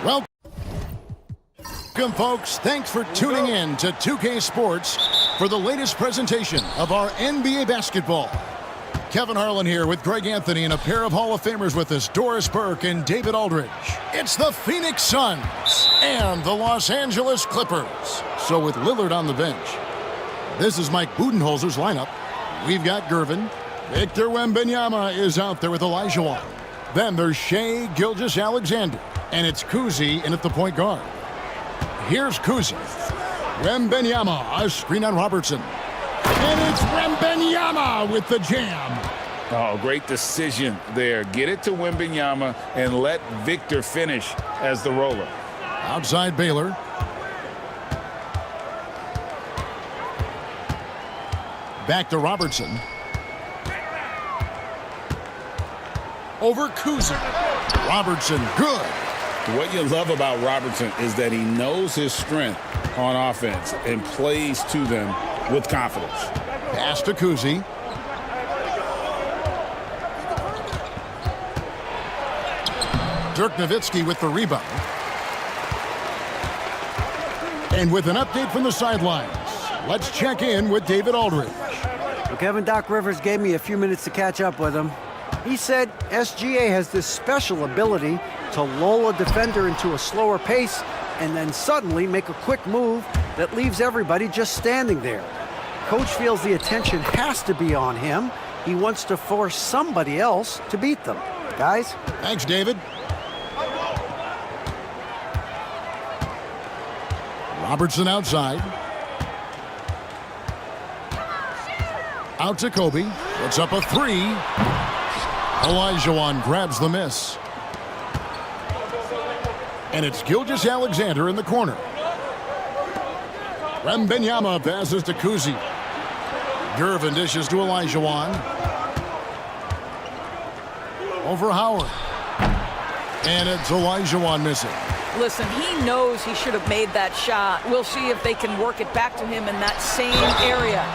Welcome, folks. Thanks for tuning in to 2K Sports for the latest presentation of our NBA basketball. Kevin Harlan here with Greg Anthony and a pair of Hall of Famers with us, Doris Burke and David Aldridge. It's the Phoenix Suns and the Los Angeles Clippers. So with Lillard on the bench, this is Mike Budenholzer's lineup. We've got Gervin. Victor Wembanyama is out there with Olajuwon. Then there's Shai Gilgeous-Alexander. And it's Kuzi in at the point guard. Here's Kuzi. Wembanyama, a screen on Robertson. And it's Wembanyama with the jam. Oh, great decision there. Get it to Wembanyama and let Victor finish as the roller. Outside Baylor. Back to Robertson. Over Kuzi. Robertson, good. What you love about Robertson is that he knows his strength on offense and plays to them with confidence. Pass to Kuzi. Dirk Nowitzki with the rebound. And with an update from the sidelines, let's check in with David Aldridge. Well, Kevin, Doc Rivers gave me a few minutes to catch up with him. He said SGA has this special ability to lull a defender into a slower pace and then suddenly make a quick move that leaves everybody just standing there. Coach feels the attention has to be on him. He wants to force somebody else to beat them. Guys? Thanks, David. Robertson outside. Out to Kobe. Puts up a three. Olajuwon grabs the miss. And it's Gilgeous-Alexander in the corner. Wembanyama passes to Kuzi. Gervin dishes to Olajuwon. Over Howard. And it's Olajuwon missing. Listen, he knows he should have made that shot. We'll see if they can work it back to him in that same area.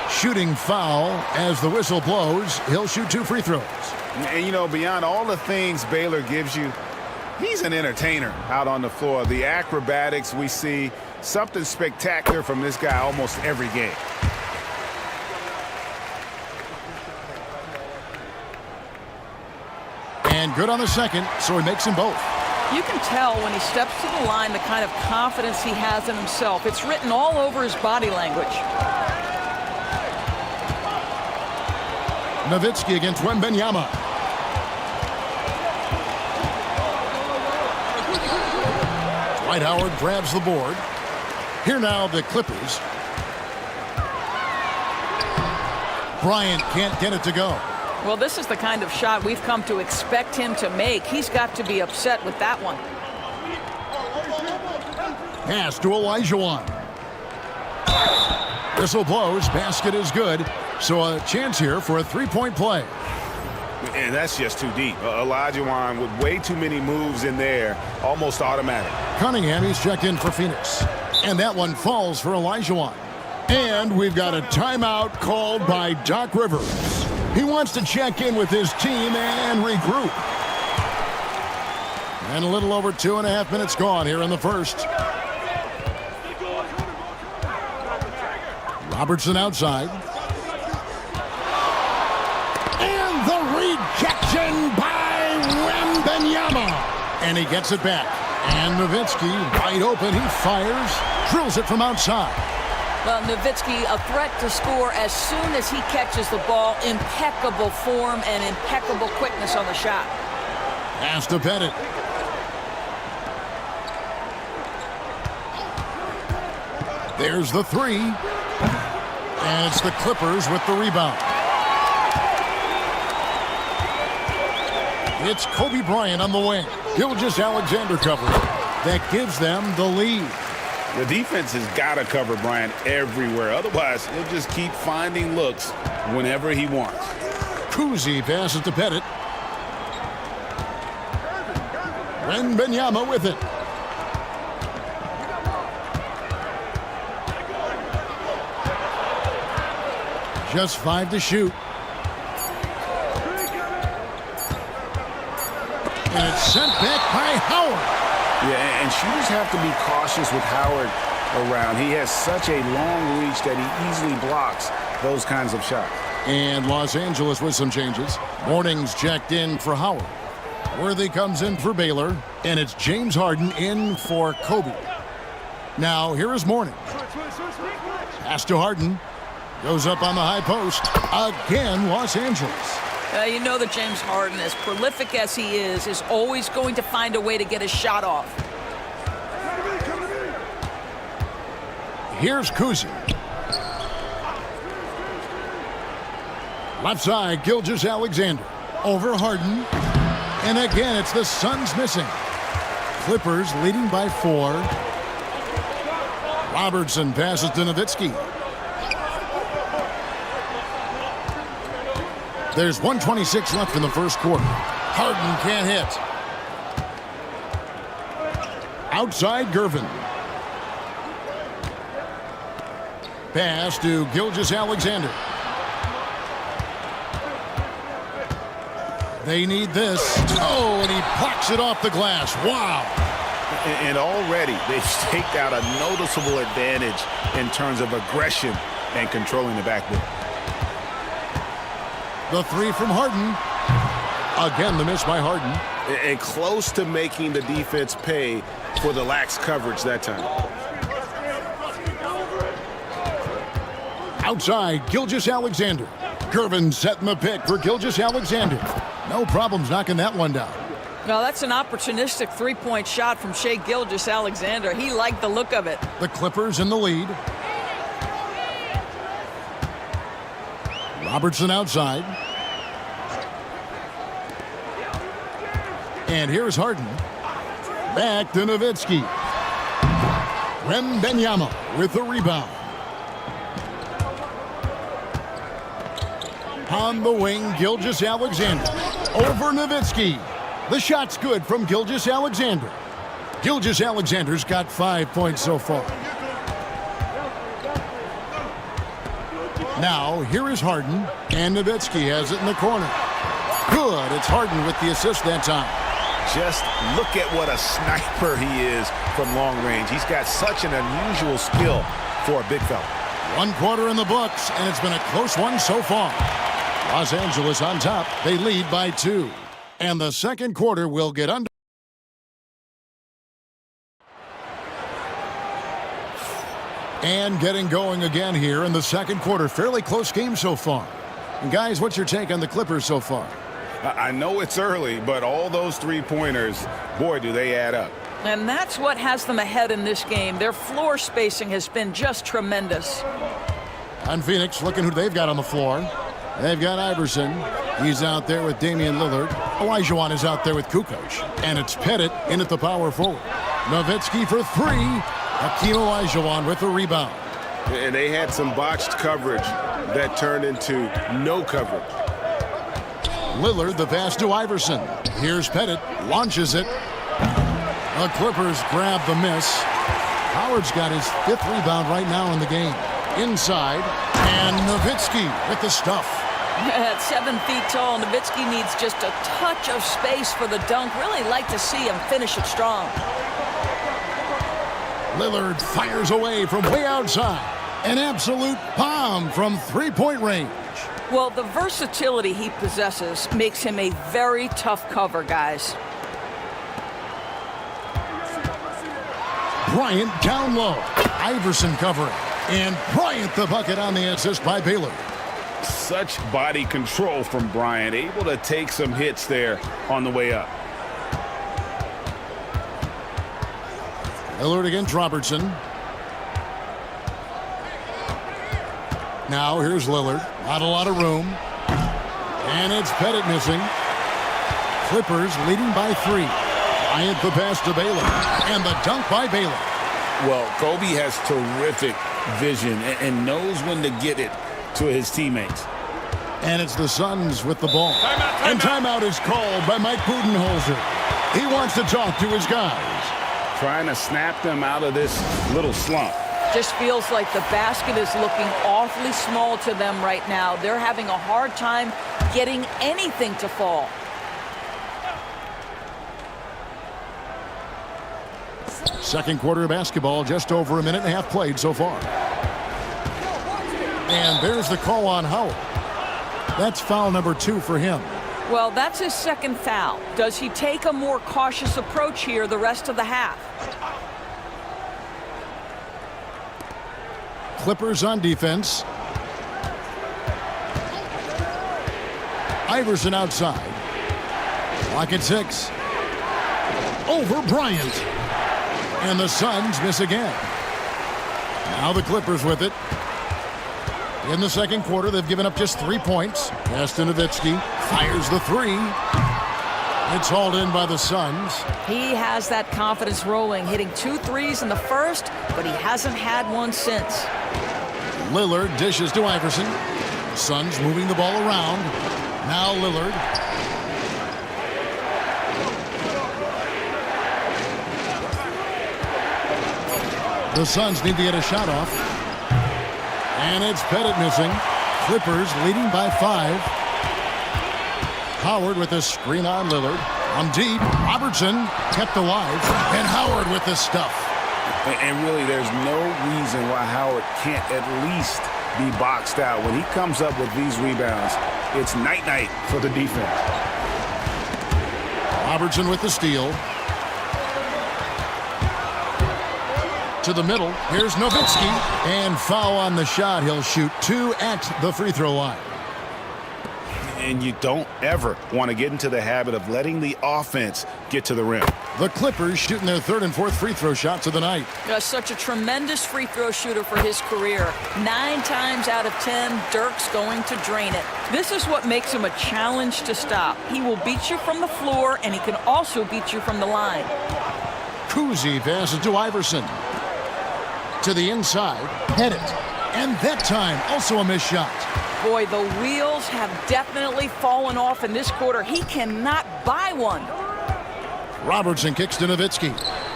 Shooting foul as the whistle blows. He'll shoot 2 free throws. And, you know, beyond all the things Baylor gives you, he's an entertainer out on the floor. The acrobatics we see, something spectacular from this guy almost every game. And good on the second, so he makes them both. You can tell when he steps to the line the kind of confidence he has in himself. It's written all over his body language. Nowitzki against Wembanyama. Dwight Howard grabs the board. Here now the Clippers. Bryant can't get it to go. Well, this is the kind of shot we've come to expect him to make. He's got to be upset with that one. Pass to Olajuwon. Whistle blows. Basket is good. So a chance here for a three-point play. And that's just too deep. Olajuwon with way too many moves in there, almost automatic. Cunningham, he's checked in for Phoenix. And that one falls for Olajuwon. And we've got a timeout called by Doc Rivers. He wants to check in with his team and regroup. And a little over 2.5 minutes gone here in the first. Robertson outside. And the rejection by Wembanyama. And he gets it back. And Nowitzki wide open. He fires. Drills it from outside. Well, Nowitzki, a threat to score as soon as he catches the ball. Impeccable form and impeccable quickness on the shot. Pass to Pettit. There's the three. And it's the Clippers with the rebound. It's Kobe Bryant on the wing. Gilgeous-Alexander covers. That gives them the lead. The defense has got to cover Bryant everywhere. Otherwise, he'll just keep finding looks whenever he wants. Kuzi passes to Pettit. Wembanyama with it. Just 5 to shoot. And it's sent back by Howard. Yeah, and shooters have to be cautious with Howard around. He has such a long reach that he easily blocks those kinds of shots. And Los Angeles with some changes. Morning's checked in for Howard. Worthy comes in for Baylor. And it's James Harden in for Kobe. Now, here is Morning. Pass to Harden. Goes up on the high post. Again, Los Angeles. You know that James Harden, as prolific as he is always going to find a way to get his shot off. Here's Kuzi. Left side, Gilgeous-Alexander. Over Harden. And again, it's the Suns missing. Clippers leading by 4. Robertson passes to Nowitzki. There's 1:26 left in the first quarter. Harden can't hit. Outside Gervin. Pass to Gilgeous-Alexander. They need this. Oh, and he plucks it off the glass. Wow. And already they've staked out a noticeable advantage in terms of aggression and controlling the backboard. The three from Harden. Again, the miss by Harden. And close to making the defense pay for the lax coverage that time. Outside, Gilgeous-Alexander. Gervin setting the pick for Gilgeous-Alexander. No problems knocking that one down. Well, that's an opportunistic three-point shot from Shai Gilgeous-Alexander. He liked the look of it. The Clippers in the lead. Robertson outside. And here's Harden. Back to Nowitzki. Wembanyama with the rebound. On the wing, Gilgeous-Alexander. Over Nowitzki. The shot's good from Gilgeous-Alexander. Gilgeous-Alexander's got 5 points so far. Now, here is Harden, and Nowitzki has it in the corner. Good, it's Harden with the assist that time. Just look at what a sniper he is from long range. He's got such an unusual skill for a big fella. 1 quarter in the books, and it's been a close one so far. Los Angeles on top. They lead by 2. And the second quarter will get under. And getting going again here in the second quarter. Fairly close game so far. And guys, what's your take on the Clippers so far? I know it's early, but all those three-pointers, boy, do they add up. And that's what has them ahead in this game. Their floor spacing has been just tremendous. On Phoenix, looking who they've got on the floor. They've got Iverson. He's out there with Damian Lillard. Olajuwon is out there with Kukoc. And it's Pettit in at the power forward. Nowitzki for 3. Hakeem Olajuwon with the rebound. And they had some botched coverage that turned into no coverage. Lillard, the pass to Iverson. Here's Pettit, launches it. The Clippers grab the miss. Howard's got his 5th rebound right now in the game. Inside, and Nowitzki with the stuff. At 7 feet tall, Nowitzki needs just a touch of space for the dunk. Really like to see him finish it strong. Lillard fires away from way outside. An absolute bomb from three-point range. Well, the versatility he possesses makes him a very tough cover, guys. Bryant down low. Iverson covering. And Bryant the bucket on the assist by Baylor. Such body control from Bryant, able to take some hits there on the way up. Lillard against Robertson. Now here's Lillard. Not a lot of room. And it's Pettit missing. Clippers leading by 3. Bryant the pass to Baylor. And the dunk by Baylor. Well, Kobe has terrific vision and knows when to get it to his teammates. And it's the Suns with the ball. And timeout is called by Mike Budenholzer. He wants to talk to his guys. Trying to snap them out of this little slump. Just feels like the basket is looking awfully small to them right now. They're having a hard time getting anything to fall. Second quarter of basketball, just over a minute and a half played so far. And there's the call on Howard. That's foul number 2 for him. Well, that's his second foul. Does he take a more cautious approach here the rest of the half? Clippers on defense. Iverson outside. Clock at 6. Over Bryant. And the Suns miss again. Now the Clippers with it. In the second quarter, they've given up just 3 points. Pass to Nowitzki. Fires the 3. It's hauled in by the Suns. He has that confidence rolling, hitting 2 threes in the first, but he hasn't had one since. Lillard dishes to Iverson. Suns moving the ball around. Now Lillard. The Suns need to get a shot off. And it's Pettit missing. Clippers leading by 5. Howard with a screen on Lillard. From deep, Robertson kept alive. And Howard with the stuff. And really, there's no reason why Howard can't at least be boxed out. When he comes up with these rebounds, it's night-night for the defense. Robertson with the steal. To the middle. Here's Nowitzki. And foul on the shot. He'll shoot 2 at the free throw line. And you don't ever want to get into the habit of letting the offense get to the rim. The Clippers shooting their 3rd and 4th free throw shots of the night. Such a tremendous free throw shooter for his career. 9 times out of 10, Dirk's going to drain it. This is what makes him a challenge to stop. He will beat you from the floor, and he can also beat you from the line. Kuzi passes to Iverson. To the inside. Pettit. And that time, also a missed shot. Boy, the wheels have definitely fallen off in this quarter. He cannot buy one. Robertson kicks to Nowitzki.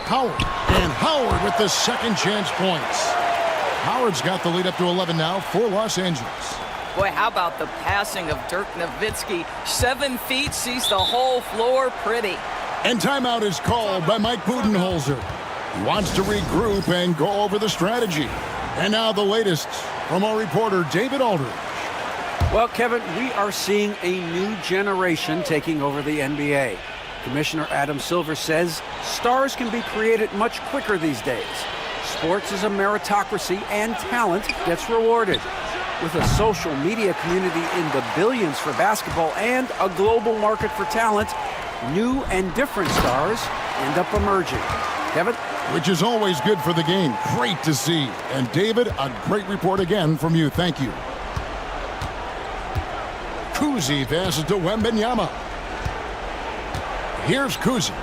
Howard. And Howard with the second chance points. Howard's got the lead up to 11 now for Los Angeles. Boy, how about the passing of Dirk Nowitzki? 7 feet, sees the whole floor pretty. And timeout is called by Mike Budenholzer. He wants to regroup and go over the strategy. And now the latest from our reporter, David Aldridge. Well, Kevin, we are seeing a new generation taking over the NBA. Commissioner Adam Silver says stars can be created much quicker these days. Sports is a meritocracy and talent gets rewarded. With a social media community in the billions for basketball and a global market for talent, new and different stars end up emerging. Kevin? Which is always good for the game. Great to see. And David, a great report again from you. Thank you. Kuzi passes to Wembanyama. Here's Kuzi.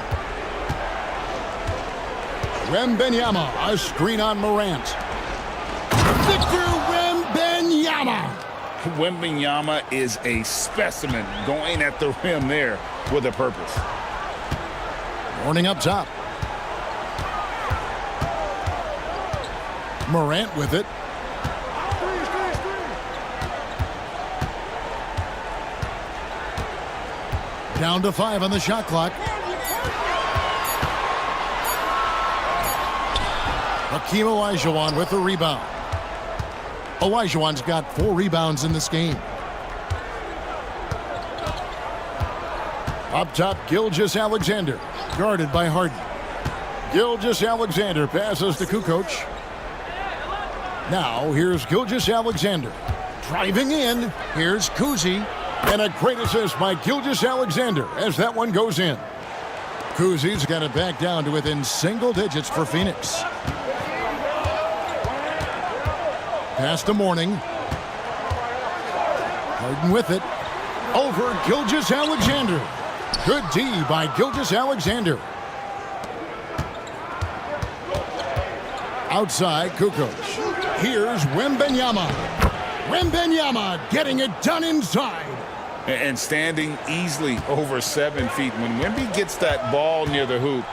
Wembanyama, a screen on Morant. Victor Wembanyama. Wembanyama is a specimen going at the rim there with a purpose. Morning up top. Morant with it. Down to 5 on the shot clock. Hakeem Olajuwon with the rebound. Olajuwon's got 4 rebounds in this game. Up top, Gilgeous-Alexander, guarded by Harden. Gilgeous-Alexander passes to Kukoc. Now, here's Gilgeous-Alexander. Driving in, here's Kuzi. And a great assist by Gilgeous-Alexander as that one goes in. Kuzi's got it back down to within single digits for Phoenix. Pass to Mourning. Harden with it. Over Gilgeous-Alexander. Good D by Gilgeous-Alexander. Outside, Kukoc. Here's Wembanyama. Wembanyama getting it done inside. And standing easily over 7 feet. When Wemby gets that ball near the hoop,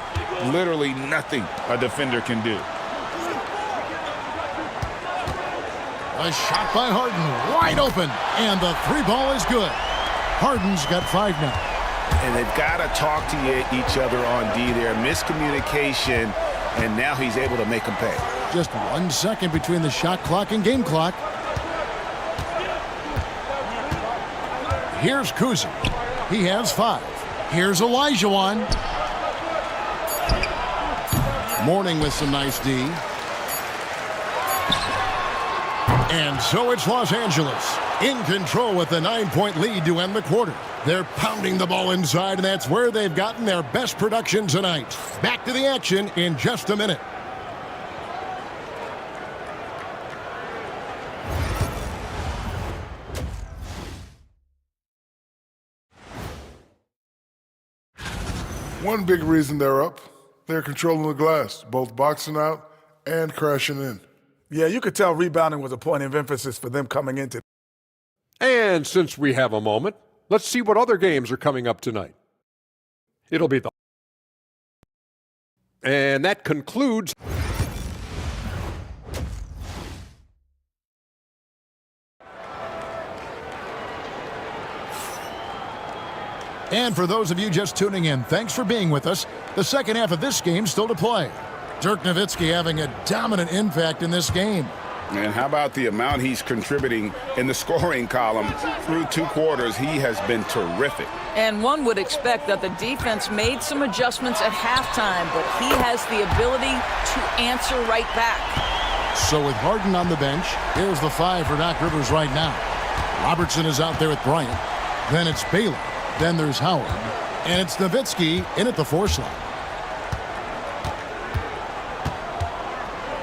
literally nothing a defender can do. A shot by Harden, wide open, and the 3 ball is good. Harden's got 5 now. And they've got to talk to each other on D there. Miscommunication, and now he's able to make them pay. Just 1 second between the shot clock and game clock. Here's Kuzi. He has 5. Here's Olajuwon. Mourning with some nice D. And so it's Los Angeles in control with a 9-point lead to end the quarter. They're pounding the ball inside, and that's where they've gotten their best production tonight. Back to the action in just a minute. One big reason they're up, they're controlling the glass, both boxing out and crashing in. Yeah, you could tell rebounding was a point of emphasis for them coming into. And since we have a moment, let's see what other games are coming up tonight. It'll be the... And that concludes... And for those of you just tuning in, thanks for being with us. The second half of this game still to play. Dirk Nowitzki having a dominant impact in this game. And how about the amount he's contributing in the scoring column? Through 2 quarters, he has been terrific. And one would expect that the defense made some adjustments at halftime, but he has the ability to answer right back. So with Harden on the bench, here's the 5 for Doc Rivers right now. Robertson is out there with Bryant. Then it's Baylor. Then there's Howard. And it's Nowitzki in at the 4 slot.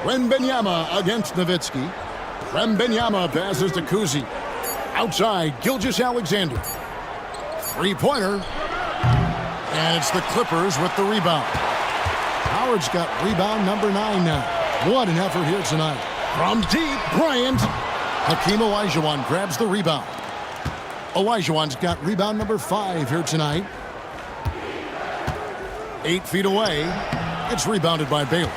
Wembanyama against Nowitzki. Wembanyama passes to Kuzi. Outside, Gilgeous-Alexander. 3-pointer. And it's the Clippers with the rebound. Howard's got rebound number 9 now. What an effort here tonight. From deep, Bryant. Hakeem Olajuwon grabs the rebound. Olajuwon's got rebound number 5 here tonight. 8 feet away. It's rebounded by Baylor.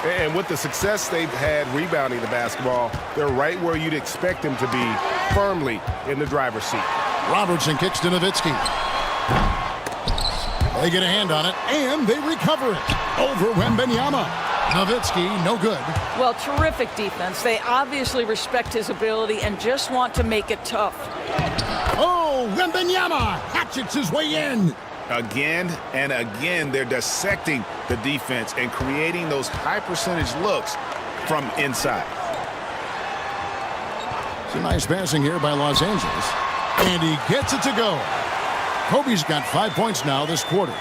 And with the success they've had rebounding the basketball, they're right where you'd expect them to be, firmly in the driver's seat. Robertson kicks to Nowitzki. They get a hand on it, and they recover it. Over Wembanyama. Nowitzki, no good. Well, terrific defense. They obviously respect his ability and just want to make it tough. Oh, Wembanyama hatchets his way in. Again and again, they're dissecting the defense and creating those high-percentage looks from inside. Some nice passing here by Los Angeles. And he gets it to go. Kobe's got 5 points now this quarter.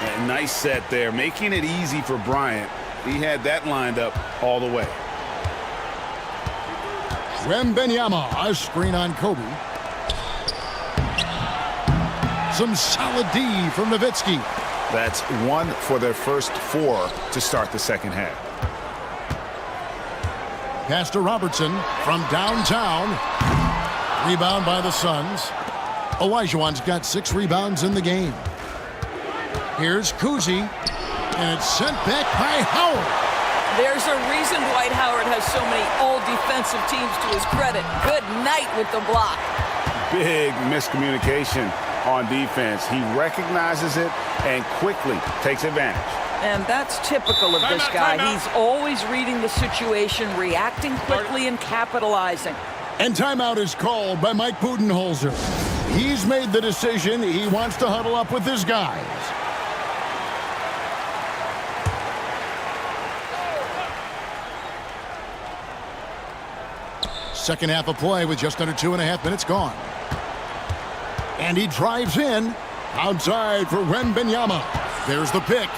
And nice set there, making it easy for Bryant. He had that lined up all the way. Wembanyama, a screen on Kobe. Some solid D from Nowitzki. That's 1 for their first 4 to start the second half. Pass to Robertson from downtown. Rebound by the Suns. Olajuwon's got 6 rebounds in the game. Here's Kuzi, and it's sent back by Howard. There's a reason Dwight Howard has so many all-defensive teams to his credit. Good night with the block. Big miscommunication. on defense. He recognizes it and quickly takes advantage. And that's typical of this guy. He's always reading the situation, reacting quickly, and capitalizing. And timeout is called by Mike Budenholzer. He's made the decision. He wants to huddle up with his guys. Second half of play with just under 2.5 minutes gone. And he drives in. Outside for Wembanyama. There's the pick.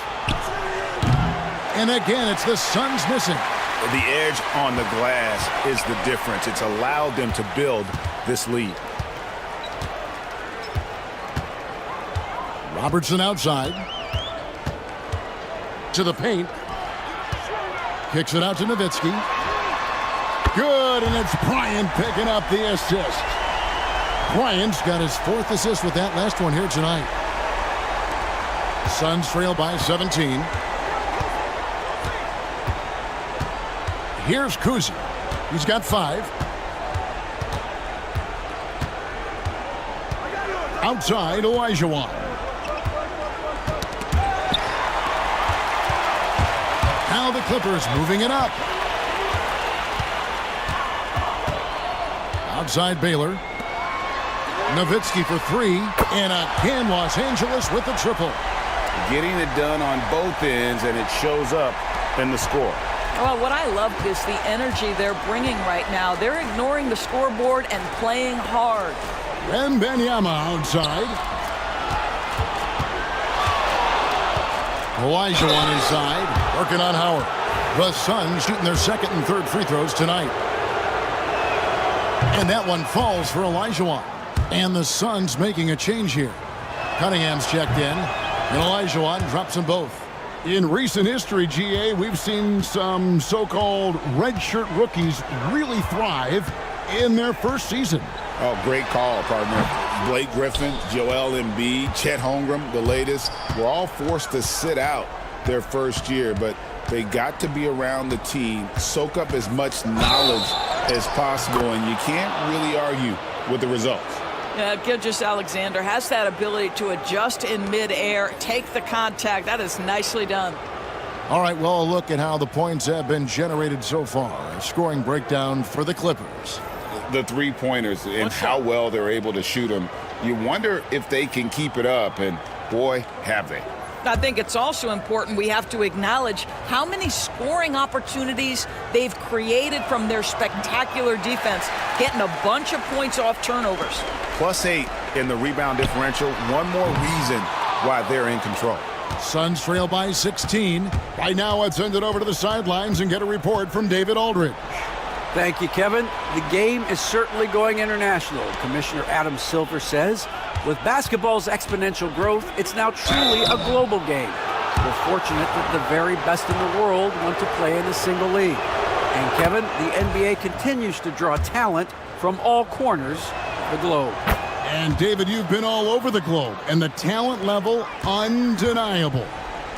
And again, it's the Suns missing. The edge on the glass is the difference. It's allowed them to build this lead. Robertson outside. To the paint. Kicks it out to Nowitzki. Good, and it's Bryant picking up the assist. Bryant's got his 4th assist with that last one here tonight. Suns trail by 17. Here's Kuzi. He's got 5. Outside, Olajuwon. Now the Clippers moving it up. Outside Baylor. Nowitzki for 3. And again, Los Angeles with the triple. Getting it done on both ends, and it shows up in the score. Well, what I love is the energy they're bringing right now. They're ignoring the scoreboard and playing hard. Wembanyama outside. Olajuwon inside, working on Howard. The Suns shooting their 2nd and 3rd free throws tonight. And that one falls for Olajuwon. And the Suns making a change here. Cunningham's checked in, and Olajuwon drops them both. In recent history, GA, we've seen some so-called redshirt rookies really thrive in their first season. Oh, great call, partner. Blake Griffin, Joel Embiid, Chet Holmgren, the latest, were all forced to sit out their first year, but they got to be around the team, soak up as much knowledge as possible, and you can't really argue with the results. Yeah, Gilgeous-Alexander has that ability to adjust in midair, take the contact. That is nicely done. All right, well, a look at how the points have been generated so far. A scoring breakdown for the Clippers. The three-pointers and how well they're able to shoot them. You wonder if they can keep it up, and boy, have they. I think it's also important we have to acknowledge how many scoring opportunities they've created from their spectacular defense, getting a bunch of points off turnovers. +8 in the rebound differential. One more reason why they're in control. Suns trail by 16. Right now, let's send it over to the sidelines and get a report from David Aldridge. Thank you, Kevin. The game is certainly going international. Commissioner Adam Silver says, with basketball's exponential growth, it's now truly a global game. We're fortunate that the very best in the world want to play in a single league. And Kevin, the NBA continues to draw talent from all corners of the globe. And David, you've been all over the globe, and the talent level undeniable.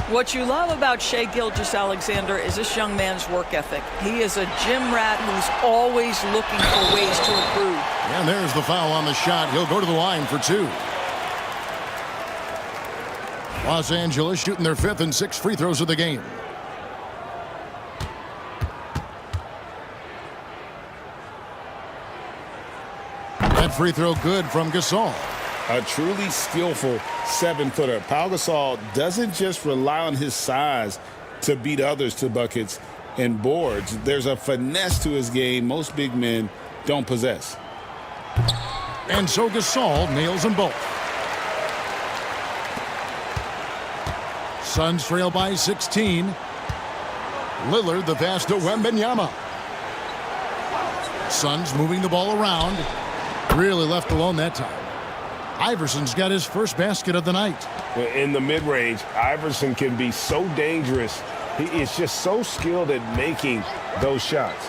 What you love about Shai Gilgeous-Alexander is this young man's work ethic. He is a gym rat who's always looking for ways to improve. And there's the foul on the shot. He'll go to the line for 2. Los Angeles shooting their 5th and 6th free throws of the game. That free throw good from Gasol. A truly skillful 7-footer. Pau Gasol doesn't just rely on his size to beat others to buckets and boards. There's a finesse to his game most big men don't possess. And so Gasol nails them both. Suns trail by 16. Lillard the pass to Wembanyama. Suns moving the ball around. Really left alone that time. Iverson's got his first basket of the night. In the mid-range, Iverson can be so dangerous. He is just so skilled at making those shots.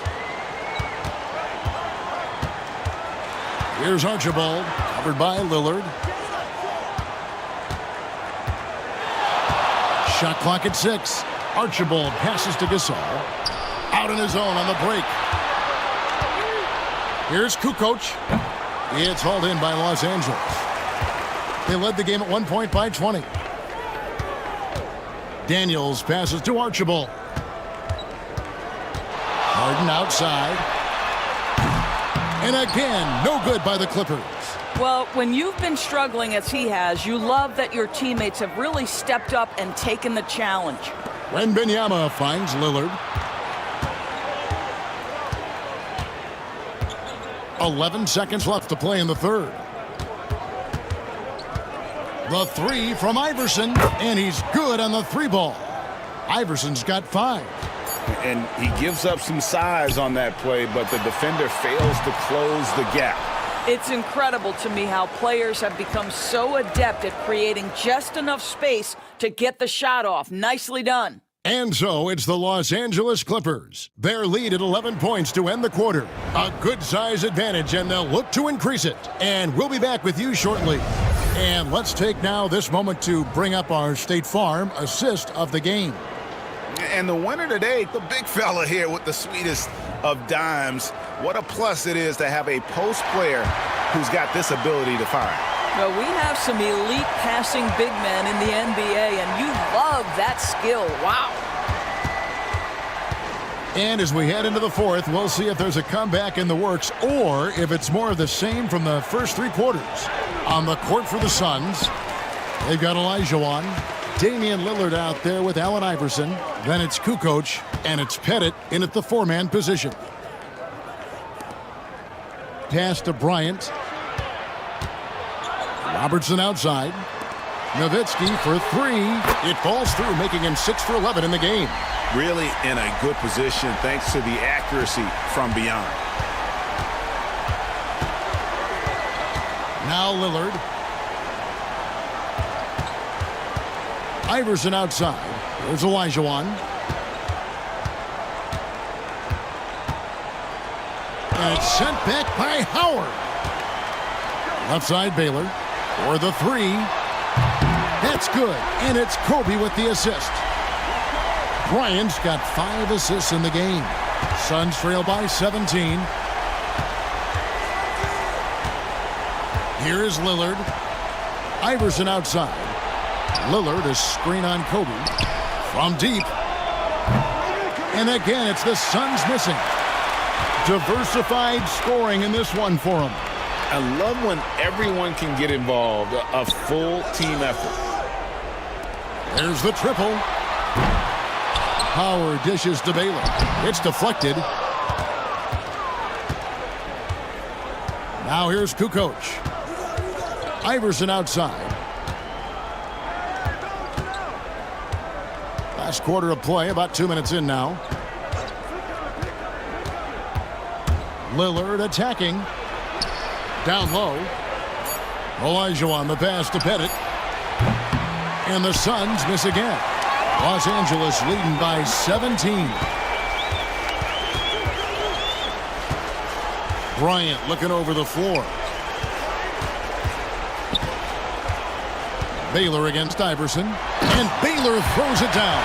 Here's Archibald, covered by Lillard. Shot clock at 6. Archibald passes to Gasol. Out in his own on the break. Here's Kukoc. It's hauled in by Los Angeles. They led the game at 1 point by 20. Daniels passes to Archibald. Harden outside. And again, no good by the Clippers. Well, when you've been struggling as he has, you love that your teammates have really stepped up and taken the challenge. Wembanyama finds Lillard. 11 seconds left to play in the third. The three from Iverson, and he's good on the three ball. Iverson's got 5. And he gives up some size on that play, but the defender fails to close the gap. It's incredible to me how players have become so adept at creating just enough space to get the shot off. Nicely done. And so it's the Los Angeles Clippers. Their lead at 11 points to end the quarter. A good size advantage, and they'll look to increase it. And we'll be back with you shortly. And let's take now this moment to bring up our State Farm assist of the game. And the winner today, the big fella here with the sweetest of dimes. What a plus it is to have a post player who's got this ability to find. Well, we have some elite passing big men in the NBA, and you love that skill. Wow. And as we head into the fourth, we'll see if there's a comeback in the works or if it's more of the same from the first 3 quarters. On the court for the Suns, they've got Olajuwon, Damian Lillard out there with Allen Iverson. Then it's Kukoc, and it's Pettit in at the 4-man position. Pass to Bryant. Robertson outside. Nowitzki for 3. It falls through, making him 6 for 11 in the game. Really in a good position thanks to the accuracy from beyond. Now Lillard. Iverson outside. There's Olajuwon. And it's sent back by Howard. Left side Baylor for the 3. That's good. And it's Kobe with the assist. Bryant's got 5 assists in the game. Suns trail by 17. Here is Lillard. Iverson outside. Lillard is screen on Kobe. From deep. And again, it's the Suns missing. Diversified scoring in this one for them. I love when everyone can get involved, a full team effort. There's the triple. Howard dishes to Baylor. It's deflected. Now here's Kukoc. Iverson outside. Last quarter of play, about 2 minutes in now. Lillard attacking. Down low. Olajuwon the pass to Pettit. And the Suns miss again. Los Angeles leading by 17. Bryant looking over the floor. Baylor against Iverson. And Baylor throws it down.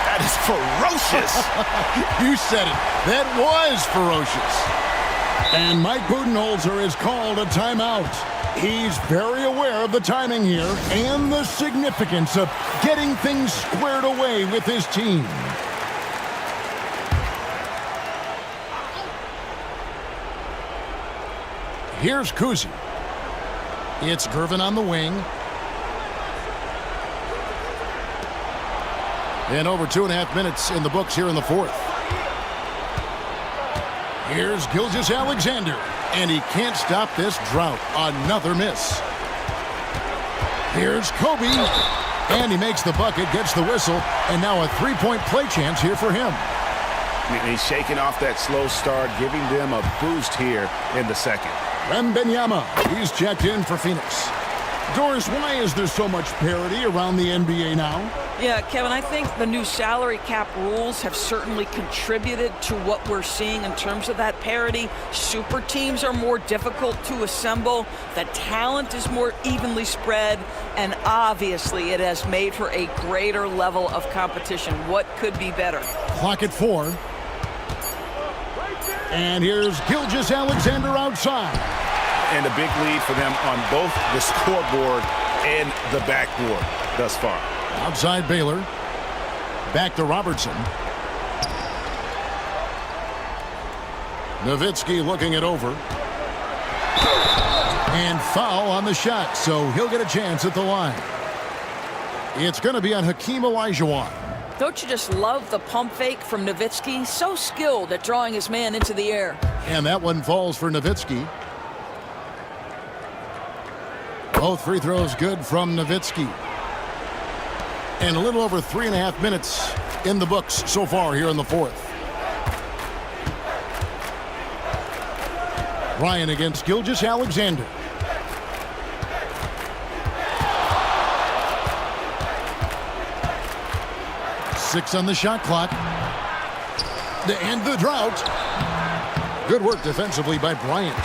That is ferocious. You said it. That was ferocious. And Mike Budenholzer has called a timeout. He's very aware of the timing here and the significance of getting things squared away with his team. Here's Kuzi. It's Gervin on the wing. And over 2.5 minutes in the books here in the fourth. Here's Gilgeous-Alexander. And he can't stop this drought. Another miss. Here's Kobe. And he makes the bucket, gets the whistle, and now a 3-point play chance here for him. He's shaking off that slow start, giving them a boost here in the second. Wembanyama, he's checked in for Phoenix. Doris, why is there so much parity around the NBA now? Yeah, Kevin, I think the new salary cap rules have certainly contributed to what we're seeing in terms of that parity. Super teams are more difficult to assemble. The talent is more evenly spread. And obviously, it has made for a greater level of competition. What could be better? Clock at 4. And here's Gilgeous-Alexander outside. And a big lead for them on both the scoreboard and the backboard thus far. Outside Baylor. Back to Robertson. Nowitzki looking it over. And foul on the shot, so he'll get a chance at the line. It's going to be on Hakeem Olajuwon. Don't you just love the pump fake from Nowitzki? So skilled at drawing his man into the air. And that one falls for Nowitzki. Both free throws good from Nowitzki. And a little over 3.5 minutes in the books so far here in the fourth. Ryan against Gilgeous-Alexander. Six on the shot clock. To end the drought. Good work defensively by Bryant.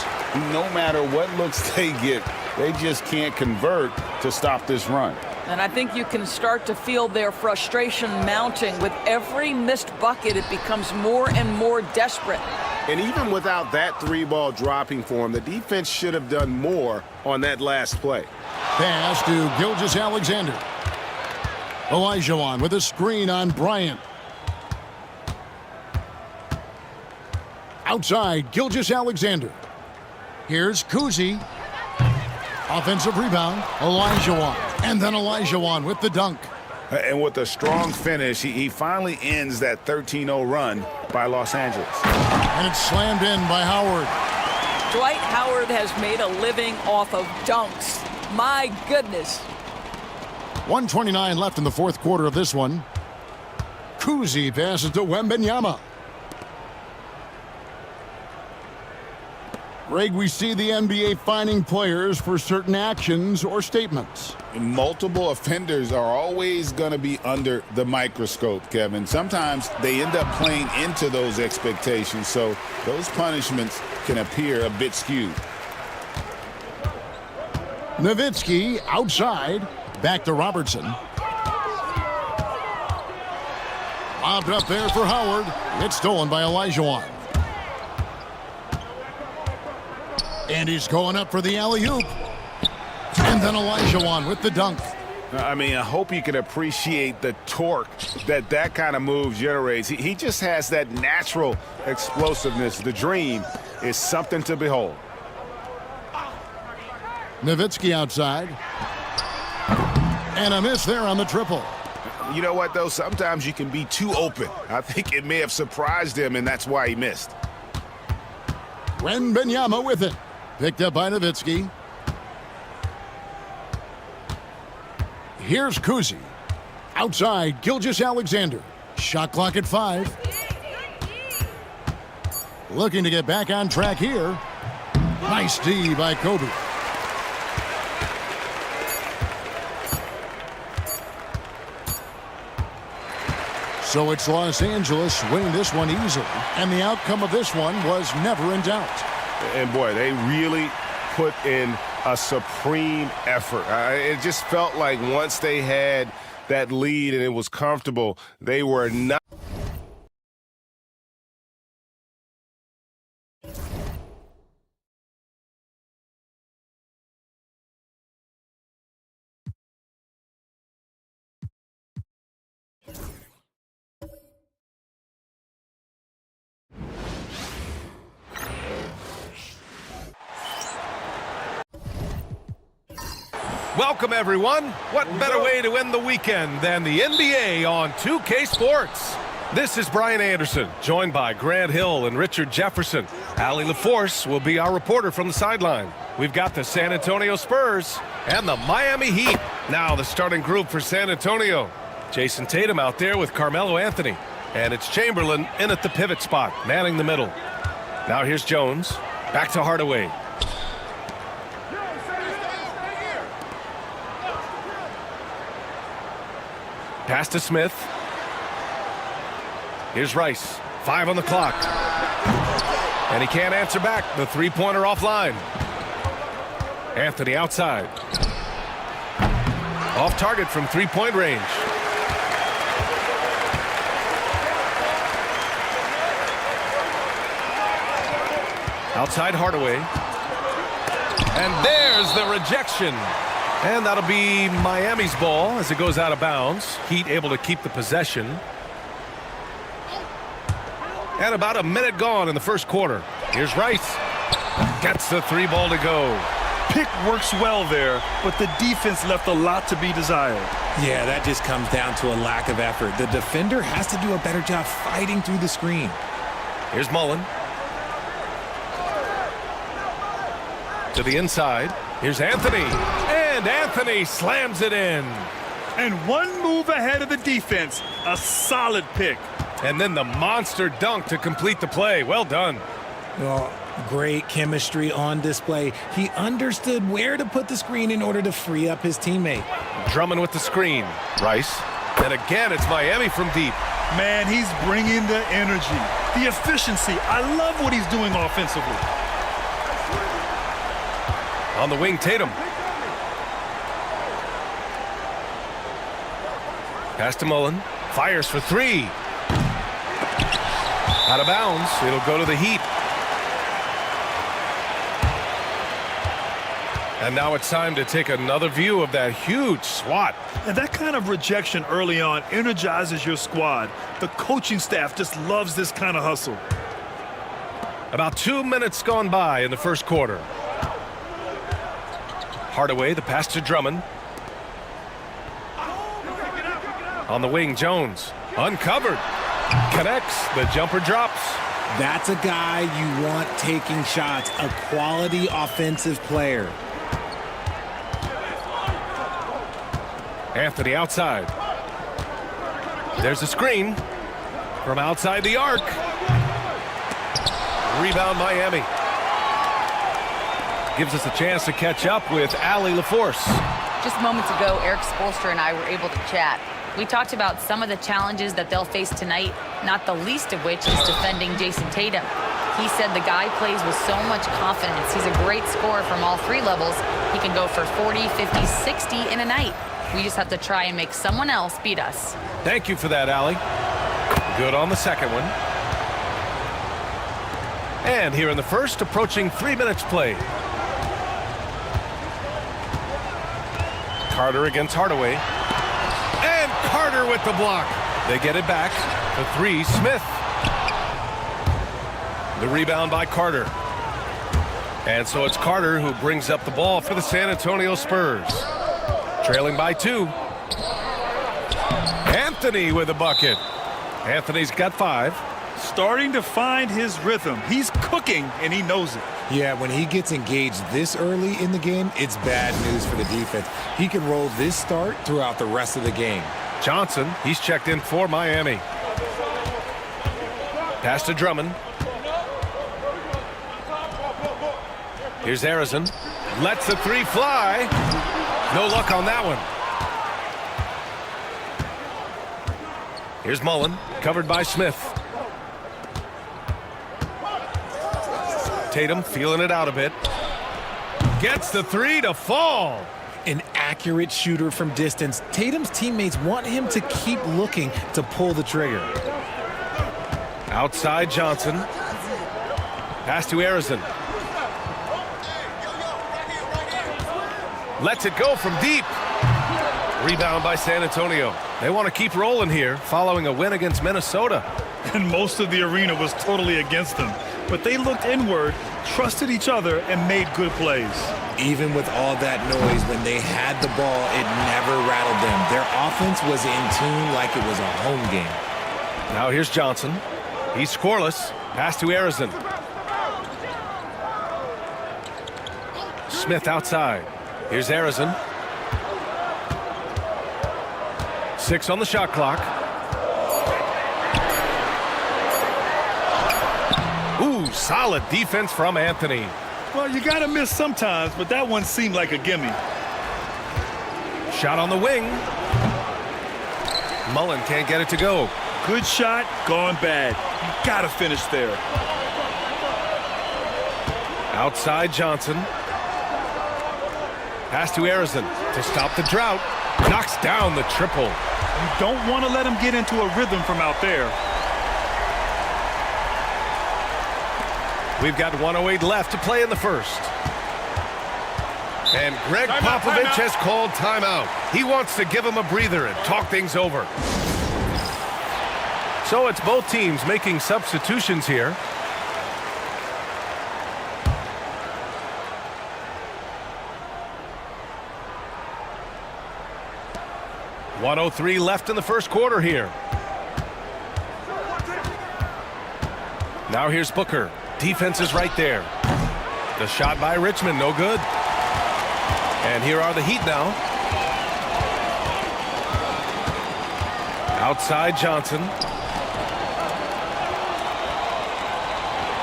No matter what looks they get, they just can't convert to stop this run. And I think you can start to feel their frustration mounting. With every missed bucket, it becomes more and more desperate. And even without that three-ball dropping for him, the defense should have done more on that last play. Pass to Gilgeous-Alexander. Olajuwon with a screen on Bryant. Outside, Gilgeous-Alexander. Here's Kuzi. Offensive rebound, Olajuwon. And then Olajuwon with the dunk. And with a strong finish, he finally ends that 13-0 run by Los Angeles. And it's slammed in by Howard. Dwight Howard has made a living off of dunks. My goodness. 1:29 left in the fourth quarter of this one. Kuzi passes to Wembanyama. Greg, we see the NBA fining players for certain actions or statements. Multiple offenders are always going to be under the microscope, Kevin. Sometimes they end up playing into those expectations, so those punishments can appear a bit skewed. Nowitzki outside. Back to Robertson. Lobbed up there for Howard. It's stolen by Olajuwon. And he's going up for the alley-oop. And then Olajuwon with the dunk. I mean, I hope you can appreciate the torque that kind of move generates. He just has that natural explosiveness. The dream is something to behold. Nowitzki outside. And a miss there on the triple. You know what, though? Sometimes you can be too open. I think it may have surprised him, and that's why he missed. Wembanyama with it. Picked up by Nowitzki. Here's Kuzi. Outside, Gilgeous-Alexander. Shot clock at 5. Looking to get back on track here. Nice D by Kobe. So it's Los Angeles winning this one easily. And the outcome of this one was never in doubt. And boy, they really put in a supreme effort. It just felt like once they had that lead and it was comfortable, they were not. Welcome, everyone. What better way to end the weekend than the NBA on 2K Sports? This is Brian Anderson, joined by Grant Hill and Richard Jefferson. Allie LaForce will be our reporter from the sideline. We've got the San Antonio Spurs and the Miami Heat. Now the starting group for San Antonio. Jason Tatum out there with Carmelo Anthony. And it's Chamberlain in at the pivot spot, manning the middle. Now here's Jones. Back to Hardaway. Pass to Smith. Here's Rice. 5 on the clock. And he can't answer back. The three-pointer offline. Anthony outside. Off target from three-point range. Outside Hardaway. And there's the rejection. And that'll be Miami's ball as it goes out of bounds. Heat able to keep the possession. And about a minute gone in the first quarter. Here's Rice. Gets the 3 ball to go. Pick works well there, but the defense left a lot to be desired. Yeah, that just comes down to a lack of effort. The defender has to do a better job fighting through the screen. Here's Mullen. To the inside. Here's Anthony. And Anthony slams it in. And one move ahead of the defense. A solid pick. And then the monster dunk to complete the play. Well done. Well, great chemistry on display. He understood where to put the screen in order to free up his teammate. Drummond with the screen. Rice. And again, it's Miami from deep. Man, he's bringing the energy, the efficiency. I love what he's doing offensively. On the wing, Tatum. Pass to Mullen. Fires for 3. Out of bounds. It'll go to the Heat. And now it's time to take another view of that huge swat. And that kind of rejection early on energizes your squad. The coaching staff just loves this kind of hustle. About 2 minutes gone by in the first quarter. Hardaway, the pass to Drummond. On the wing, Jones. Uncovered. Connects. The jumper drops. That's a guy you want taking shots. A quality offensive player. Anthony outside. There's a screen from outside the arc. Rebound Miami. Gives us a chance to catch up with Allie LaForce. Just moments ago, Eric Spoelstra and I were able to chat. We talked about some of the challenges that they'll face tonight, not the least of which is defending Jason Tatum. He said the guy plays with so much confidence. He's a great scorer from all 3 levels. He can go for 40, 50, 60 in a night. We just have to try and make someone else beat us. Thank you for that, Allie. Good on the second one. And here in the first, approaching 3 minutes played. Carter against Hardaway. And Carter with the block. They get it back. The 3, Smith. The rebound by Carter. And so it's Carter who brings up the ball for the San Antonio Spurs. Trailing by 2. Anthony with a bucket. Anthony's got 5. Starting to find his rhythm. He's cooking, and he knows it. Yeah, when he gets engaged this early in the game, it's bad news for the defense. He can roll this start throughout the rest of the game. Johnson, he's checked in for Miami. Pass to Drummond. Here's Harrison. Lets the 3 fly. No luck on that one. Here's Mullen, covered by Smith. Tatum feeling it out a bit. Gets the 3 to fall. An accurate shooter from distance. Tatum's teammates want him to keep looking to pull the trigger. Outside Johnson. Pass to Harrison. Lets it go from deep. Rebound by San Antonio. They want to keep rolling here following a win against Minnesota. And most of the arena was totally against them. But they looked inward, trusted each other, and made good plays. Even with all that noise, when they had the ball, it never rattled them. Their offense was in tune like it was a home game. Now here's Johnson. He's scoreless. Pass to Harrison. Smith outside. Here's Harrison. 6 on the shot clock. Ooh, solid defense from Anthony. Well, you got to miss sometimes, but that one seemed like a gimme. Shot on the wing. Mullen can't get it to go. Good shot, gone bad. You got to finish there. Outside Johnson. Pass to Harrison to stop the drought. Knocks down the triple. You don't want to let him get into a rhythm from out there. We've got 1:08 left to play in the first. And Greg Popovich has called timeout. He wants to give him a breather and talk things over. So it's both teams making substitutions here. .103 left in the first quarter here. Now here's Booker. Defense is right there. The shot by Richmond, no good. And here are the Heat now. Outside Johnson.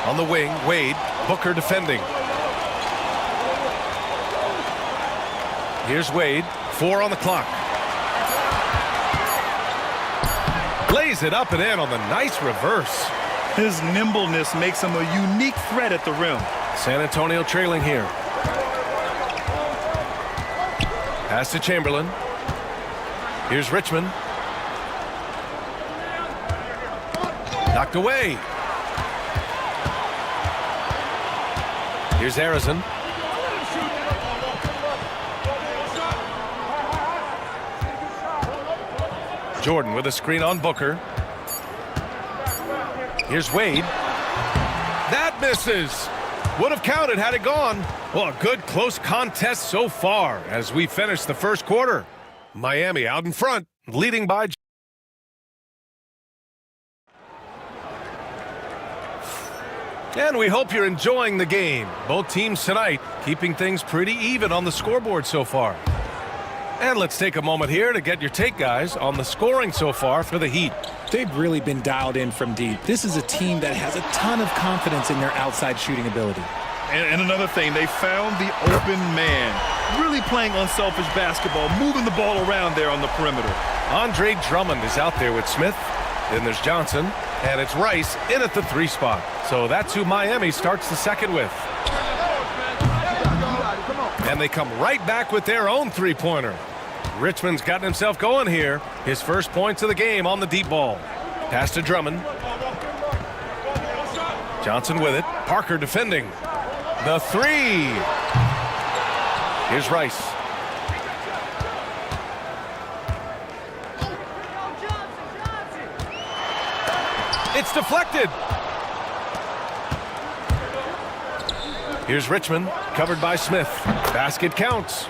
On the wing, Wade. Booker defending. Here's Wade. 4 on the clock. Lays it up and in on the nice reverse. His nimbleness makes him a unique threat at the rim. San Antonio trailing here. Pass to Chamberlain. Here's Richmond. Knocked away. Here's Harrison. Jordan with a screen on Booker. Here's Wade. That misses. Would have counted had it gone. Well, a good close contest so far as we finish the first quarter. Miami out in front, leading by. And we hope you're enjoying the game. Both teams tonight keeping things pretty even on the scoreboard so far. And let's take a moment here to get your take, guys, on the scoring so far for the Heat. They've really been dialed in from deep. This is a team that has a ton of confidence in their outside shooting ability. And another thing, they found the open man. Really playing unselfish basketball, moving the ball around there on the perimeter. Andre Drummond is out there with Smith. Then there's Johnson. And it's Rice in at the 3 spot. So that's who Miami starts the second with. And they come right back with their own 3-pointer. Richmond's gotten himself going here. His first points of the game on the deep ball. Pass to Drummond. Johnson with it. Parker defending. The 3. Here's Rice. It's deflected. Here's Richmond, covered by Smith. Basket counts.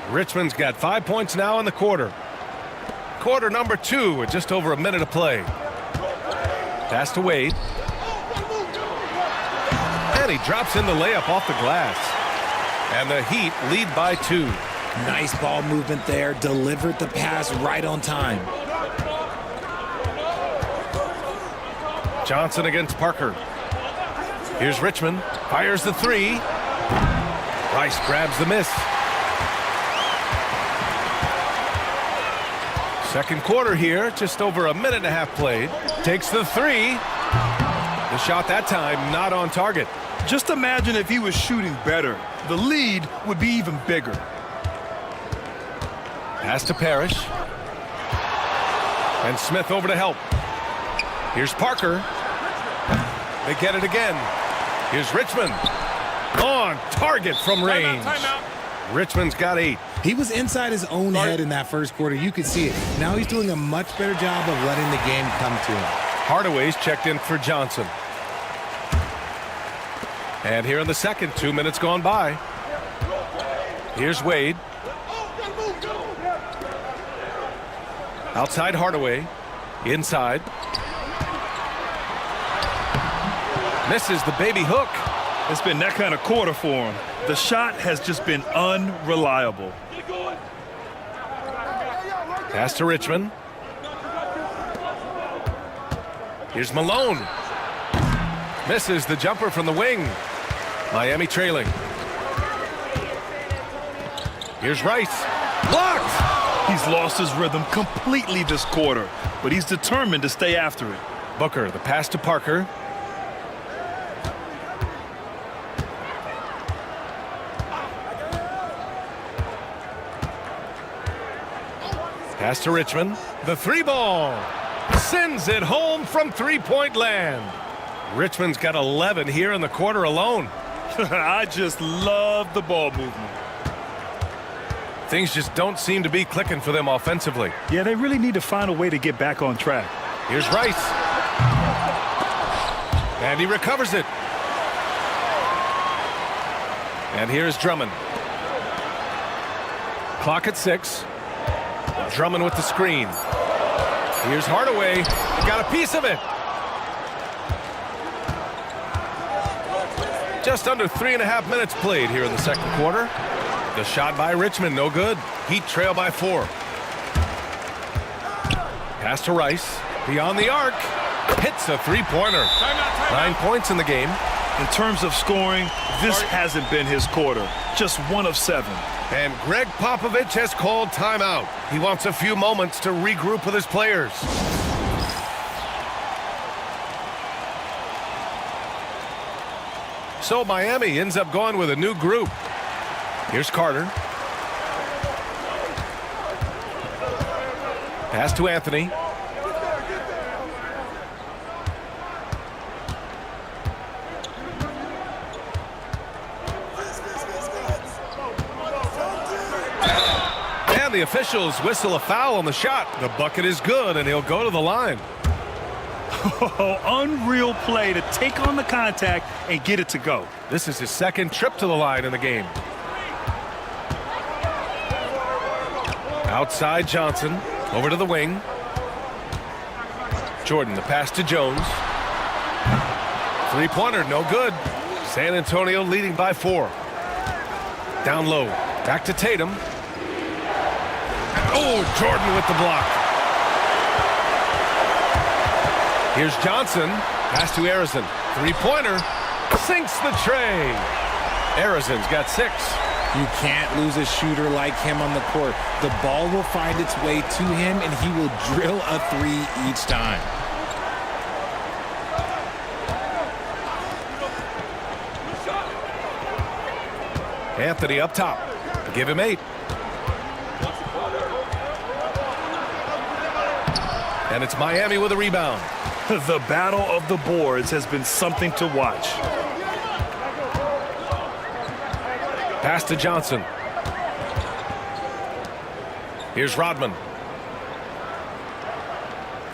Richmond's got 5 points now in the quarter. Quarter number 2 with just over a minute to play. Pass to Wade. And he drops in the layup off the glass. And the Heat lead by 2. Nice ball movement there. Delivered the pass right on time. Johnson against Parker. Here's Richmond. Fires the 3. Rice grabs the miss. Second quarter here, just over a minute and a half played. Takes the 3. The shot that time not on target. Just imagine if he was shooting better. The lead would be even bigger. Pass to Parrish. And Smith over to help. Here's Parker. They get it again. Here's Richmond. On target from range. Richmond's got 8. He was inside his own head in that first quarter. You could see it. Now he's doing a much better job of letting the game come to him. Hardaway's checked in for Johnson. And here in the second, 2 minutes gone by. Here's Wade. Outside Hardaway. Inside. Misses the baby hook. It's been that kind of quarter for him. The shot has just been unreliable. Pass to Richmond. Here's Malone. Misses the jumper from the wing. Miami trailing. Here's Rice. Blocked! He's lost his rhythm completely this quarter, but he's determined to stay after it. Booker, the pass to Parker. Pass to Richmond. The 3 ball. Sends it home from 3-point land. Richmond's got 11 here in the quarter alone. I just love the ball movement. things just don't seem to be clicking for them offensively. Yeah, they really need to find a way to get back on track. Here's Rice. And he recovers it. And here's Drummond. Clock at 6. Drummond with the screen. Here's Hardaway. Got a piece of it. Just under 3.5 minutes played here in the second quarter. The shot by Richmond, no good. Heat trail by 4. Pass to Rice. Beyond the arc. Hits a three-pointer. 9 points in the game. In terms of scoring, this hasn't been his quarter. Just 1 of 7. And Greg Popovich has called timeout. He wants a few moments to regroup with his players. So Miami ends up going with a new group. Here's Carter. Pass to Anthony. And the officials whistle a foul on the shot. The bucket is good, and he'll go to the line. Oh, unreal play to take on the contact and get it to go. This is his second trip to the line in the game. Outside Johnson. Over to the wing. Jordan, the pass to Jones. Three-pointer, no good. San Antonio leading by 4. Down low. Back to Tatum. Oh, Jordan with the block. Here's Johnson. Pass to Arizon. Three-pointer. Sinks the tray. Arizon's got 6. You can't lose a shooter like him on the court. The ball will find its way to him, and he will drill a 3 each time. Anthony up top. Give him 8. And it's Miami with a rebound. The battle of the boards has been something to watch. Pass to Johnson. Here's Rodman.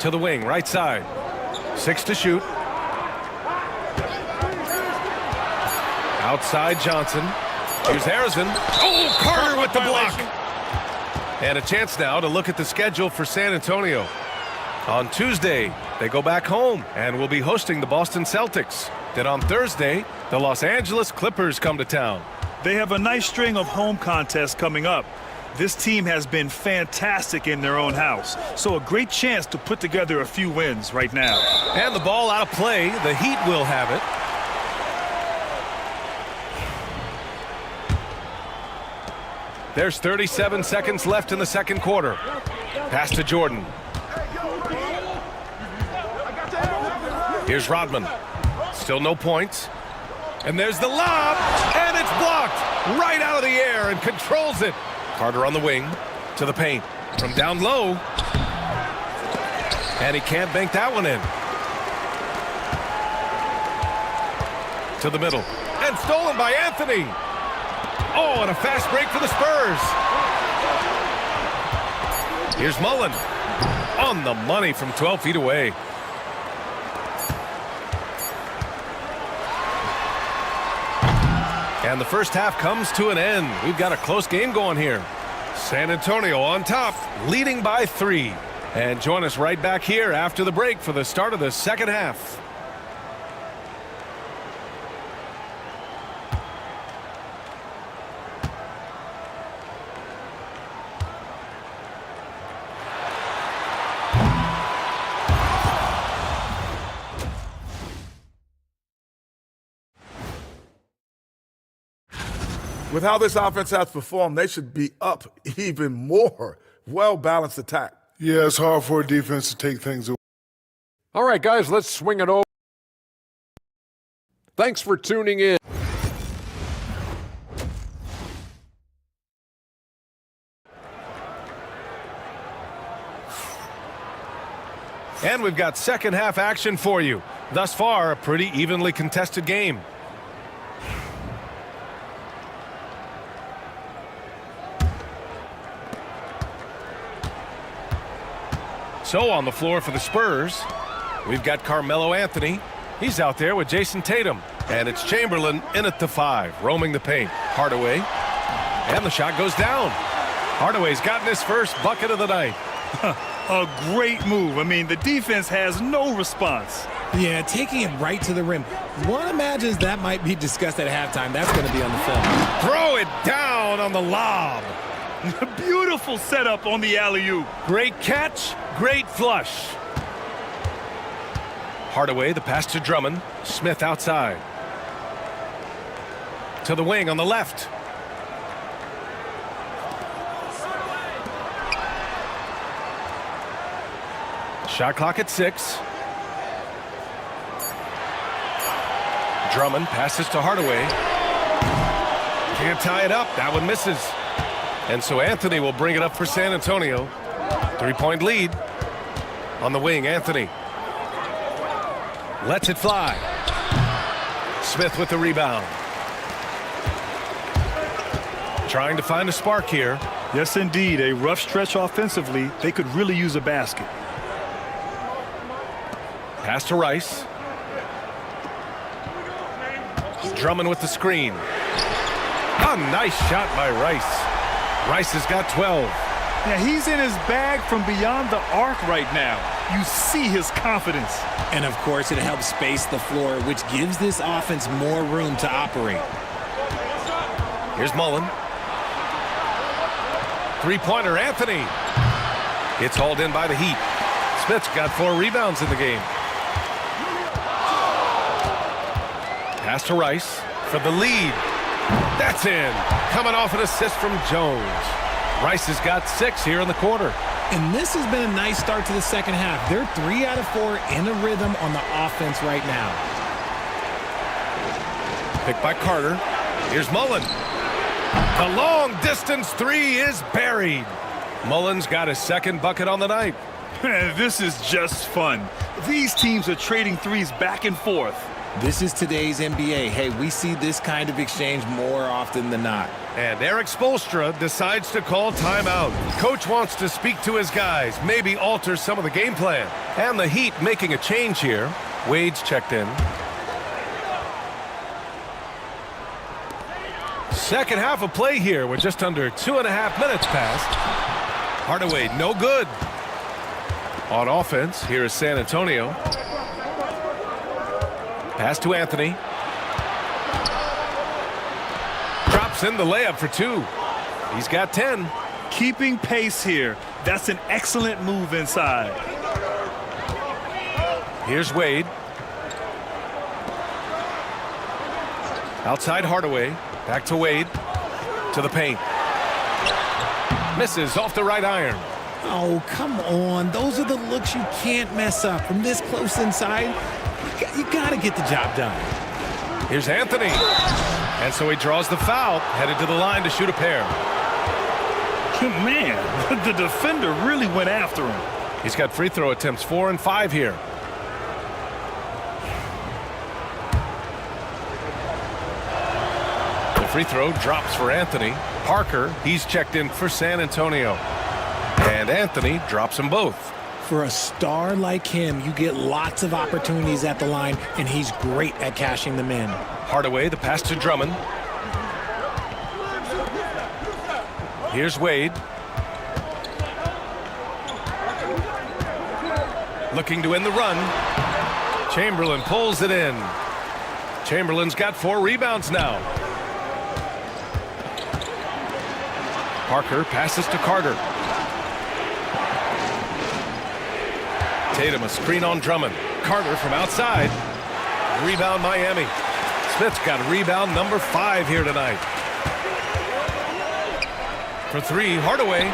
To the wing, right side. 6 to shoot. Outside Johnson. Here's Harrison. Oh, Carter with the block. And a chance now to look at the schedule for San Antonio. On Tuesday, they go back home and will be hosting the Boston Celtics. Then on Thursday, the Los Angeles Clippers come to town. They have a nice string of home contests coming up. This team has been fantastic in their own house, so a great chance to put together a few wins right now. And the ball out of play. The Heat will have it. There's 37 seconds left in the second quarter. Pass to Jordan. Here's Rodman. Still no points. And there's the lob, and it's blocked right out of the air and controls it. Carter on the wing to the paint from down low. And he can't bank that one in. To the middle. And stolen by Anthony. Oh, and a fast break for the Spurs. Here's Mullen. On the money from 12 feet away. And the first half comes to an end. We've got a close game going here. San Antonio on top, leading by 3. And join us right back here after the break for the start of the second half. With how this offense has performed, they should be up even more. Well-balanced attack. Yeah, it's hard for a defense to take things away. All right, guys, let's swing it over. Thanks for tuning in. And we've got second half action for you. Thus far, a pretty evenly contested game. So on the floor for the Spurs, we've got Carmelo Anthony. He's out there with Jason Tatum. And it's Chamberlain in at the 5, roaming the paint. Hardaway. And the shot goes down. Hardaway's gotten his first bucket of the night. A great move. I mean, the defense has no response. Yeah, taking it right to the rim. One imagines that might be discussed at halftime. That's going to be on the film. Throw it down on the lob. Beautiful setup on the alley-oop. Great catch, great flush. Hardaway, the pass to Drummond. Smith outside. To the wing on the left. Shot clock at 6. Drummond passes to Hardaway. Can't tie it up. That one misses. And so Anthony will bring it up for San Antonio. 3-point lead. On the wing, Anthony. Lets it fly. Smith with the rebound. Trying to find a spark here. Yes, indeed. A rough stretch offensively. They could really use a basket. Pass to Rice. Drummond with the screen. A nice shot by Rice. Rice has got 12. Yeah, he's in his bag from beyond the arc right now. You see his confidence. And, of course, it helps space the floor, which gives this offense more room to operate. Here's Mullen. Three-pointer, Anthony. It's hauled in by the Heat. Smith's got 4 rebounds in the game. Pass to Rice for the lead. That's in. Coming off an assist from Jones. Rice has got 6 here in the quarter. And this has been a nice start to the second half. They're 3 out of 4 in a rhythm on the offense right now. Picked by Carter. Here's Mullen. The long distance 3 is buried. Mullen's got his second bucket on the night. This is just fun. These teams are trading threes back and forth. This is today's NBA. Hey, we see this kind of exchange more often than not. And Eric Spoelstra decides to call timeout. Coach wants to speak to his guys, maybe alter some of the game plan. And the Heat making a change here. Wade's checked in. Second half of play here with just under 2.5 minutes passed. Hardaway, no good. On offense, here is San Antonio. Pass to Anthony. Drops in the layup for 2. He's got 10. Keeping pace here. That's an excellent move inside. Here's Wade. Outside Hardaway. Back to Wade. To the paint. Misses off the right iron. Oh, come on. Those are the looks you can't mess up. From this close inside, you got to get the job done. Here's Anthony. And so he draws the foul, headed to the line to shoot a pair. Man, the defender really went after him. He's got free throw attempts 4 and 5 here. The free throw drops for Anthony. Parker, he's checked in for San Antonio. And Anthony drops them both. For a star like him, you get lots of opportunities at the line, and he's great at cashing them in. Hardaway, the pass to Drummond. Here's Wade. Looking to end the run. Chamberlain pulls it in. Chamberlain's got 4 rebounds now. Parker passes to Carter. Tatum a screen on Drummond. Carter from outside. Rebound Miami. Smith's got rebound number 5 here tonight. For 3, Hardaway.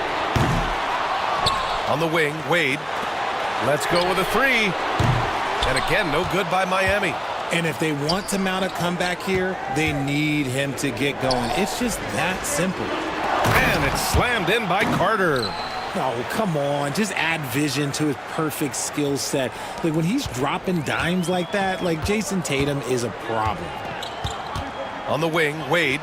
On the wing, Wade. Let's go with a 3. And again, no good by Miami. And if they want to mount a comeback here, they need him to get going. It's just that simple. And it's slammed in by Carter. Oh, come on. Just add vision to his perfect skill set. Like, when he's dropping dimes like that, like, Jason Tatum is a problem. On the wing, Wade.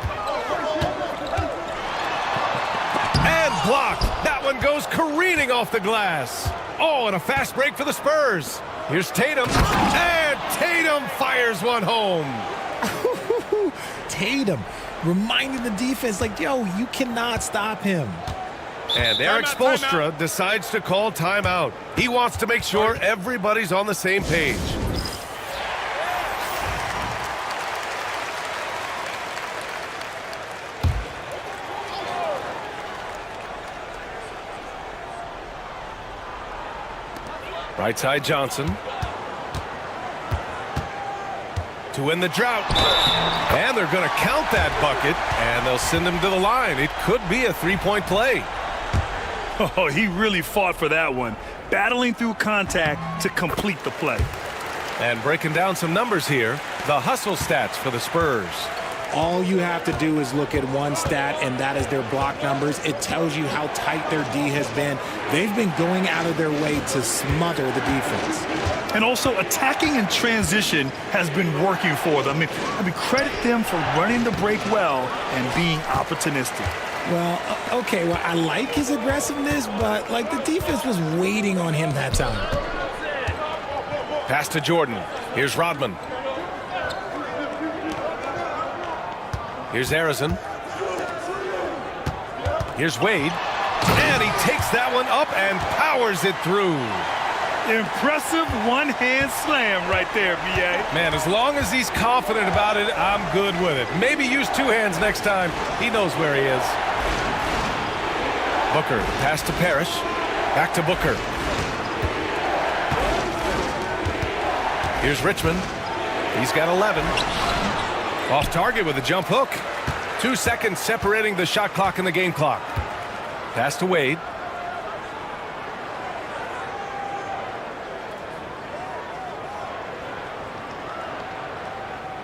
And blocked. That one goes careening off the glass. Oh, and a fast break for the Spurs. Here's Tatum. And Tatum fires one home. Tatum reminding the defense, like, yo, you cannot stop him. And Eric Spoelstra decides to call timeout. He wants to make sure everybody's on the same page. Right side Johnson. To win the drought. And they're going to count that bucket, and they'll send him to the line. It could be a three-point play. Oh, he really fought for that one, battling through contact to complete the play. And breaking down some numbers here, the hustle stats for the Spurs. All you have to do is look at one stat, and that is their block numbers. It tells you how tight their D has been. They've been going out of their way to smother the defense. And also, attacking in transition has been working for them. I mean, credit them for running the break well and being opportunistic. Well, okay, well, I like his aggressiveness, but, like, the defense was waiting on him that time. Pass to Jordan. Here's Rodman. Here's Arizon. Here's Wade. And he takes that one up and powers it through. Impressive one-hand slam right there, B.A. Man, as long as he's confident about it, I'm good with it. Maybe use two hands next time. He knows where he is. Booker, pass to Parrish. Back to Booker. Here's Richmond. He's got 11. Off target with a jump hook. 2 seconds separating the shot clock and the game clock. Pass to Wade.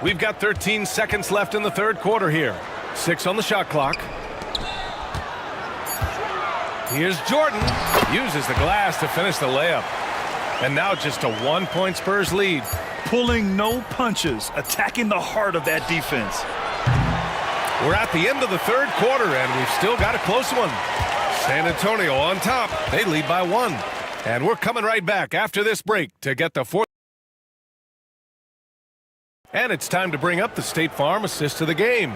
We've got 13 seconds left in the third quarter here. 6 on the shot clock. Here's Jordan. Uses the glass to finish the layup. And now just a 1-point Spurs lead. Pulling no punches, attacking the heart of that defense. We're at the end of the third quarter, and we've still got a close one. San Antonio on top. They lead by 1. And we're coming right back after this break to get the fourth. And it's time to bring up the State Farm assist to the game.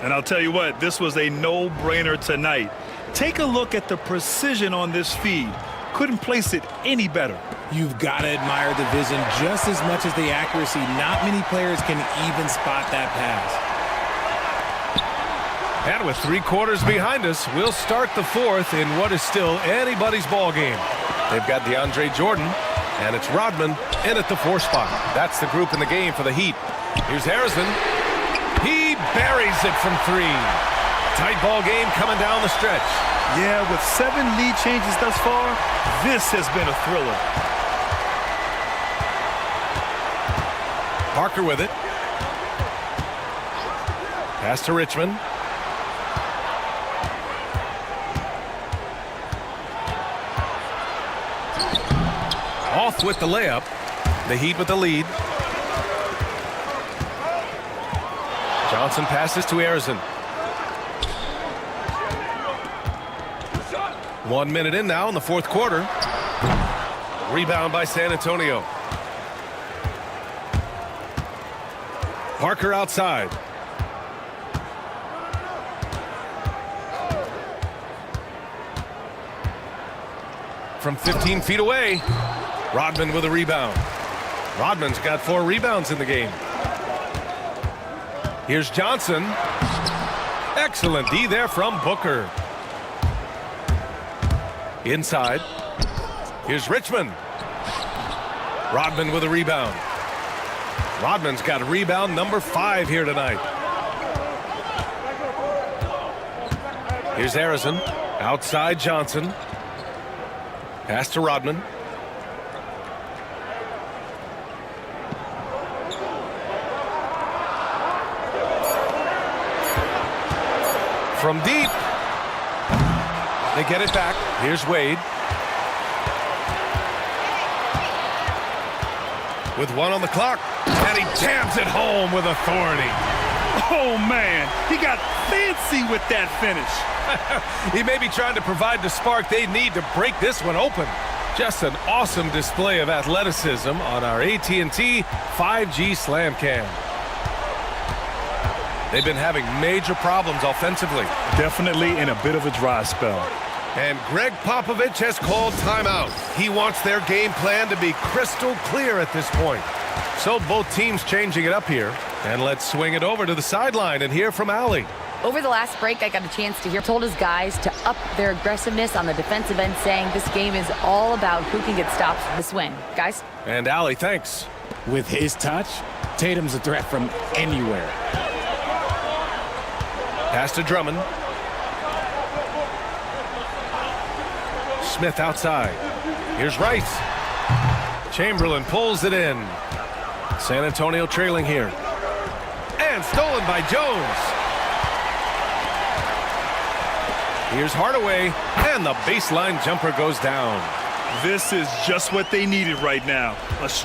And I'll tell you what, this was a no-brainer tonight. Take a look at the precision on this feed. Couldn't place it any better. You've got to admire the vision just as much as the accuracy. Not many players can even spot that pass. And with 3 quarters behind us, we'll start the fourth in what is still anybody's ball game. They've got DeAndre Jordan, and it's Rodman in at the 4 spot. That's the group in the game for the Heat. Here's Harrison. He buries it from 3. Tight ball game coming down the stretch. Yeah, with 7 lead changes thus far, this has been a thriller. Parker with it. Pass to Richmond. Off with the layup. The Heat with the lead. Johnson passes to Arizon. 1 minute in now in the fourth quarter. Rebound by San Antonio. Parker outside. From 15 feet away, Rodman with a rebound. Rodman's got 4 rebounds in the game. Here's Johnson. Excellent D there from Booker. Inside. Here's Richmond. Rodman with a rebound. Rodman's got a rebound number 5 here tonight. Here's Arizon. Outside Johnson. Pass to Rodman. From deep. They get it back. Here's Wade. With 1 on the clock. And he jams it home with authority. Oh, man. He got fancy with that finish. He may be trying to provide the spark they need to break this one open. Just an awesome display of athleticism on our AT&T 5G Slam Cam. They've been having major problems offensively. Definitely in a bit of a dry spell. And Greg Popovich has called timeout. He wants their game plan to be crystal clear at this point. So both teams changing it up here. And let's swing it over to the sideline and hear from Allie. Over the last break, I got a chance to hear told his guys to up their aggressiveness on the defensive end, saying this game is all about who can get stops for this win. Guys? And Allie, thanks. With his touch, Tatum's a threat from anywhere. Pass to Drummond. Smith outside. Here's Rice. Chamberlain pulls it in. San Antonio trailing here. And stolen by Jones. Here's Hardaway. And the baseline jumper goes down. This is just what they needed right now. A strong